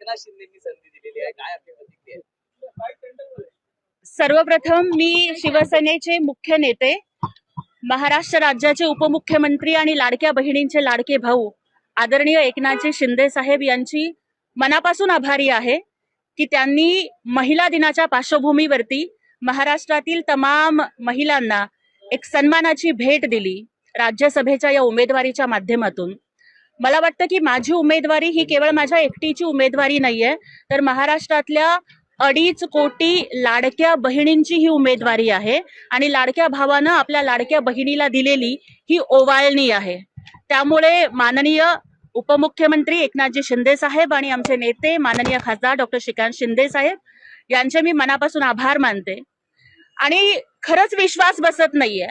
एकनाथ शिंदेंनी संधी दिलेली आहे, काय आपली प्रतिक्रिया आहे? सर्वप्रथम मी शिवसेनेचे मुख्य नेते, महाराष्ट्र राज्याचे उपमुख्यमंत्री आणि लाडक्या बहिणींचे लाडके भाऊ आदरणीय एकनाथजी शिंदे साहेब यांची मनापासून आभारी आहे की त्यांनी महिला दिनाच्या पार्श्वभूमीवरती महाराष्ट्रातील तमाम महिलांना एक सन्मानाची भेट दिली राज्यसभेच्या या उमेदवारीच्या माध्यमातून. मला वाटतं की माझी उमेदवारी ही केवळ माझ्या एकटीची उमेदवारी नाहीये, तर महाराष्ट्रातल्या 2.5 कोटी लाडक्या बहिणींची ही उमेदवारी आहे आणि लाडक्या भावानं आपल्या लाडक्या बहिणीला दिलेली ही ओवाळणी आहे. त्यामुळे माननीय उपमुख्यमंत्री एकनाथजी शिंदे साहेब आणि आमचे नेते माननीय खासदार डॉक्टर श्रीकांत शिंदे साहेब यांचे मी मनापासून आभार मानते. आणि खरंच विश्वास बसत नाहीये,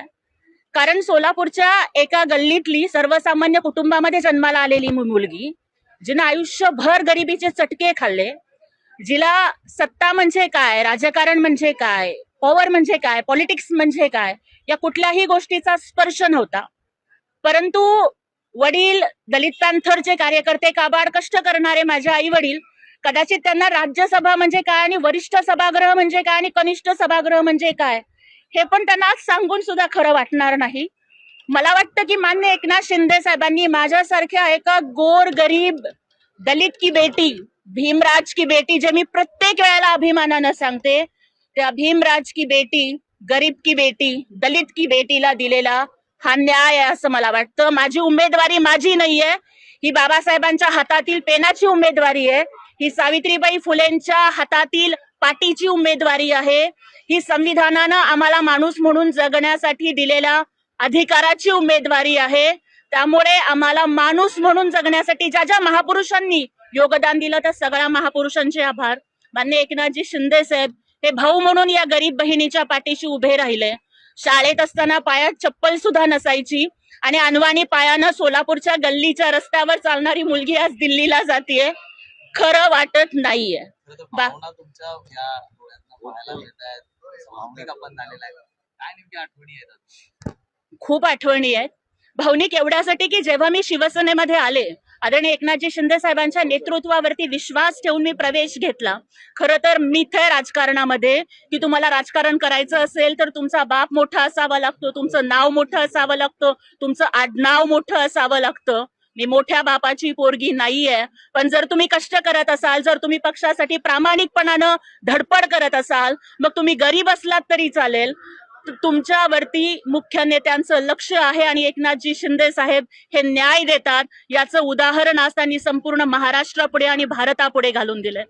कारण सोलापूरच्या एका गल्लीतली सर्वसामान्य कुटुंबामध्ये जन्माला आलेली मुलगी, जिने आयुष्यभर गरिबीचे चटके खाल्ले, जिला सत्ता म्हणजे काय, राजकारण म्हणजे काय, पॉवर म्हणजे काय, पॉलिटिक्स म्हणजे काय या कुठल्याही गोष्टीचा स्पर्श नव्हता. परंतु वडील दलित पॅन्थरचे कार्यकर्ते, काबाड कष्ट करणारे माझे आई वडील, कदाचित त्यांना राज्यसभा म्हणजे काय आणि वरिष्ठ सभागृह म्हणजे काय आणि कनिष्ठ सभागृह म्हणजे काय हे पण त्यांना सांगून सुद्धा खरं वाटणार नाही. मला वाटतं की मान्य एकनाथ शिंदे साहेबांनी माझ्यासारख्या एका गोर गरीब दलित की बेटी, भीमराज की बेटी, जे मी प्रत्येक वेळेला अभिमानानं सांगते, त्या भीमराज की बेटी, गरीब की बेटी, दलित की बेटीला दिलेला हा न्याय आहे असं मला वाटतं. माझी उमेदवारी माझी नाहीये, ही बाबासाहेबांच्या हातातील पेनाची उमेदवारी आहे, ही सावित्रीबाई फुलेंच्या हातातील पाटीची उमेदवारी आहे, ही संविधानानं आम्हाला माणूस म्हणून जगण्यासाठी दिलेल्या अधिकाराची उमेदवारी आहे. त्यामुळे आम्हाला माणूस म्हणून जगण्यासाठी ज्या ज्या महापुरुषांनी योगदान दिलं त्या सगळ्या महापुरुषांचे आभार. मान्य एकनाथजी शिंदे साहेब हे भाऊ म्हणून या गरीब बहिणीच्या पाठीशी उभे राहिले. शाळेत असताना पायात चप्पल सुद्धा नसायची आणि अनवाणी पायानं सोलापूरच्या गल्लीच्या रस्त्यावर चालणारी मुलगी आज दिल्लीला जातीये. खरं वाटत नाहीये. भावना तुमच्या या डोळ्यातनं पाहायला मिळत आहेत, भावनिक आपण झालेला आहे. काय नेमकी आठवणी येतात? खूप आठवणी आहेत. भावनिक एवढ्यासाठी की जेव्हा मी शिवसेनेमध्ये आले, आदरणीय एकनाथजी शिंदे साहेबांच्या नेतृत्वावरती विश्वास ठेवून मी प्रवेश घेतला. खरं तर मिथ आहे राजकारणामध्ये की तुम्हाला राजकारण करायचं असेल तर तुमचा बाप मोठा असावा लागतो, तुमचं नाव मोठं असावं लागतं, तुमचं आडनाव मोठं असावं लागतं. मी मोठ्या बापाची पोरगी नाहीये, पण जर तुम्ही कष्ट करत असाल, जर तुम्ही पक्षासाठी प्रामाणिकपणानं धडपड करत असाल, मग तुम्ही गरीब असलात तरी चालेल, तुमच्यावरती मुख्य नेत्यांचं लक्ष आहे आणि एकनाथजी शिंदे साहेब हे न्याय देतात याचं उदाहरण आज त्यांनी संपूर्ण महाराष्ट्रापुढे आणि भारतापुढे घालून दिलंय.